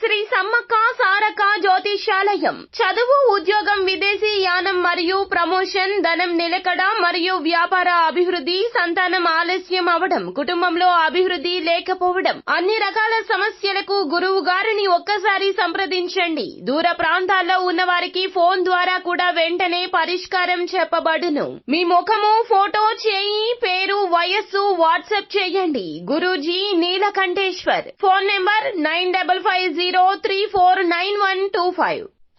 శ్రీ సమ్మక్క సారక్క జ్యోతిష్యాలయం. చదువు, ఉద్యోగం, విదేశీ యానం మరియు ప్రమోషన్, ధనం నిలకడ మరియు వ్యాపార అభివృద్ధి, సంతానం ఆలస్యం అవడం, కుటుంబంలో అభివృద్ధి లేకపోవడం, అన్ని రకాల సమస్యలకు గురువు గారిని ఒక్కసారి సంప్రదించండి. దూర ప్రాంతాల్లో ఉన్న వారికి ఫోన్ ద్వారా కూడా వెంటనే పరిష్కారం చెప్పబడును. మీ ముఖము, ఫోటో, చేయి, పేరు, వయస్సు వాట్సాప్ చేయండి. Guruji Neelakanteshwar. Phone number 9550349125.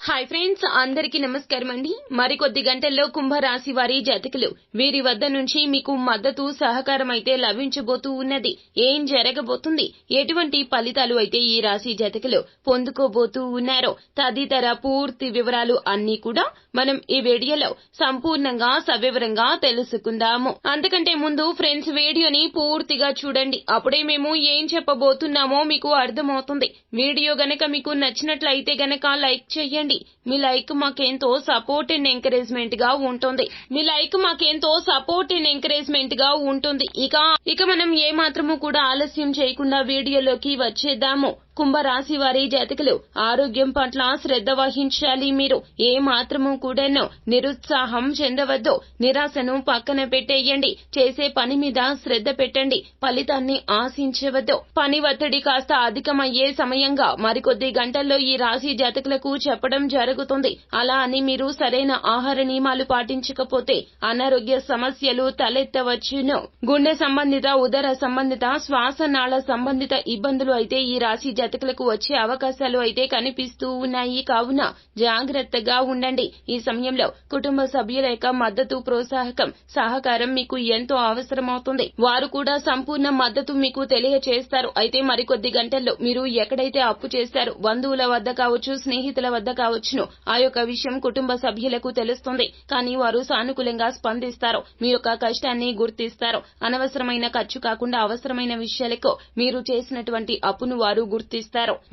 Hi friends, అందరికీ నమస్కారం అండి. మరికొద్ది గంటల్లో కుంభరాశి వారి జాతకులు వీరి వద్ద నుంచి మీకు మద్దతు, సహకారం అయితే లభించబోతూ ఉన్నది. ఏం జరగబోతుంది, ఎటువంటి ఫలితాలు అయితే ఈ రాశి జాతకులు పొందుకోబోతూ ఉన్నారో తదితర పూర్తి వివరాలు అన్ని కూడా మనం ఈ వీడియోలో సంపూర్ణంగా సవివరంగా తెలుసుకుందాము. అంతకంటే ముందు ఫ్రెండ్స్, వీడియోని పూర్తిగా చూడండి. అప్పుడే మేము ఏం చెప్పబోతున్నామో మీకు అర్థమవుతుంది. వీడియో గనక మీకు నచ్చినట్లయితే గనక లైక్ చేయండి. మీ లైక్ మాకెంతో సపోర్ట్ అండ్ ఎంకరేజ్మెంట్ గా ఉంటుంది. ఇక మనం ఏ మాత్రము కూడా ఆలస్యం చేయకుండా వీడియోలోకి వచ్చేద్దాము. కుంభరాశి వారి జాతకులు ఆరోగ్యం పట్ల శ్రద్ధ వహించాలి. మీరు ఏ మాత్రము కూడాను నిరుత్సాహం చెందవద్దు. నిరాశను పక్కన పెట్టేయండి. చేసే పని మీద శ్రద్ధ పెట్టండి. ఫలితాన్ని ఆశించవద్దు. పని ఒత్తిడి కాస్త అధికమయ్యే సమయంగా మరికొద్ది గంటల్లో ఈ రాశి జాతకులకు చెప్పడం జరుగుతుంది. అలా అని మీరు సరైన ఆహార నియమాలు పాటించకపోతే అనారోగ్య సమస్యలు తలెత్తవచ్చును. గుండె సంబంధిత, ఉదర సంబంధిత, శ్వాసనాళ సంబంధిత ఇబ్బందులు అయితే ఈ రాశి జాతకులకు వచ్చే అవకాశాలు అయితే కనిపిస్తూ ఉన్నాయి. కావున జాగ్రత్తగా ఉండండి. ఈ సమయంలో కుటుంబ సభ్యుల యొక్క మద్దతు, ప్రోత్సాహకం, సహకారం మీకు ఎంతో అవసరమవుతుంది. వారు కూడా సంపూర్ణ మద్దతు మీకు తెలియచేస్తారు. అయితే మరికొద్ది గంటల్లో మీరు ఎక్కడైతే అప్పు చేశారో బంధువుల వద్ద కావచ్చు, స్నేహితుల వద్ద కావచ్చును, ఆ యొక్క విషయం కుటుంబ సభ్యులకు తెలుస్తుంది. కానీ వారు సానుకూలంగా స్పందిస్తారు. మీ యొక్క కష్టాన్ని గుర్తిస్తారు. అనవసరమైన ఖర్చు కాకుండా అవసరమైన విషయాలకు మీరు చేసినటువంటి అప్పును వారు గుర్తిస్తారు.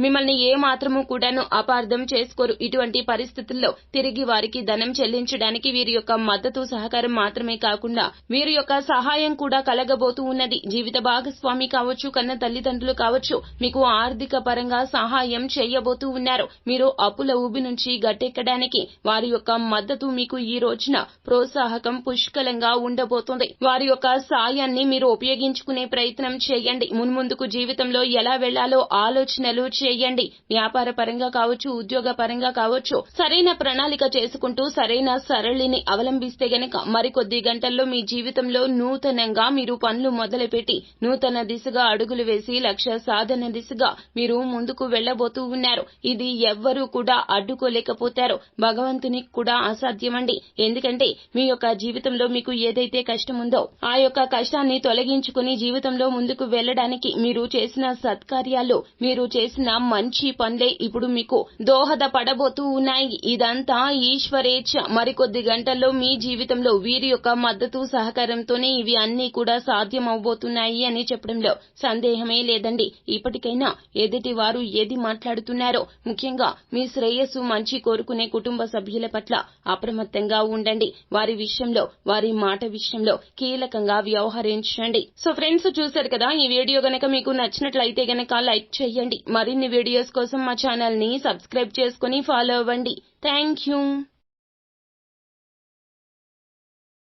మిమ్మల్ని ఏ మాత్రము కూడాను అపార్థం చేసుకోరు. ఇటువంటి పరిస్థితుల్లో తిరిగి వారికి ధనం చెల్లించడానికి వీరి యొక్క మద్దతు, సహకారం మాత్రమే కాకుండా వీరి యొక్క సహాయం కూడా కలగబోతూ ఉన్నది. జీవిత భాగస్వామి కావచ్చు, కన్న తల్లిదండ్రులు కావచ్చు, మీకు ఆర్థిక పరంగా సహాయం చేయబోతూ ఉన్నారు. మీరు అప్పుల ఊబి నుంచి గట్టెక్కడానికి వారి యొక్క మద్దతు మీకు ఈ రోజున ప్రోత్సాహకం పుష్కలంగా ఉండబోతుంది. వారి యొక్క సాయాన్ని మీరు ఉపయోగించుకునే ప్రయత్నం చేయండి. మున్ముందుకు జీవితంలో ఎలా వెళ్లాలో ఆలోచనలు చేయండి. వ్యాపార పరంగా కావచ్చు, ఉద్యోగ పరంగా కావచ్చు, సరైన ప్రణాళిక చేసుకుంటూ సరైన సరళిని అవలంబిస్తే గనక మరికొద్ది గంటల్లో మీ జీవితంలో నూతనంగా మీరు పనులు మొదలుపెట్టి నూతన దిశగా అడుగులు వేసి లక్ష్య సాధన దిశగా మీరు ముందుకు వెళ్లబోతూ ఉన్నారు. ఇది ఎవ్వరూ కూడా అడ్డుకోలేకపోతారు. భగవంతునికి కూడా అసాధ్యమండి. ఎందుకంటే మీ యొక్క జీవితంలో మీకు ఏదైతే కష్టం ఉందో ఆ యొక్క కష్టాన్ని తొలగించుకుని జీవితంలో ముందుకు వెళ్లడానికి మీరు చేసిన సత్కార్యాలు, మీరు చేసిన మంచి పనులే ఇప్పుడు మీకు దోహదపడబోతూ ఉన్నాయి. ఇదంతా ఈశ్వరేచ్ఛ. మరికొద్ది గంటల్లో మీ జీవితంలో వీరి యొక్క మద్దతు, సహకారంతోనే ఇవి అన్ని కూడా సాధ్యమవబోతున్నాయి అని చెప్పడంలో సందేహమే లేదండి. ఇప్పటికైనా ఎదుటి వారు ఏది మాట్లాడుతున్నారో, ముఖ్యంగా మీ శ్రేయస్సు, మంచి కోరుకునే కుటుంబ సభ్యుల పట్ల అప్రమత్తంగా ఉండండి. వారి విషయంలో, వారి మాట విషయంలో కీలకంగా వ్యవహరించండి. సో ఫ్రెండ్స్, చూశారు కదా, ఈ వీడియో గనక మీకు నచ్చినట్లయితే గనక లైక్ చేయండి. మరిన్ని వీడియోస్ కోసం మా ఛానల్ ని సబ్స్క్రైబ్ చేసుకుని ఫాలో అవ్వండి. Thank you.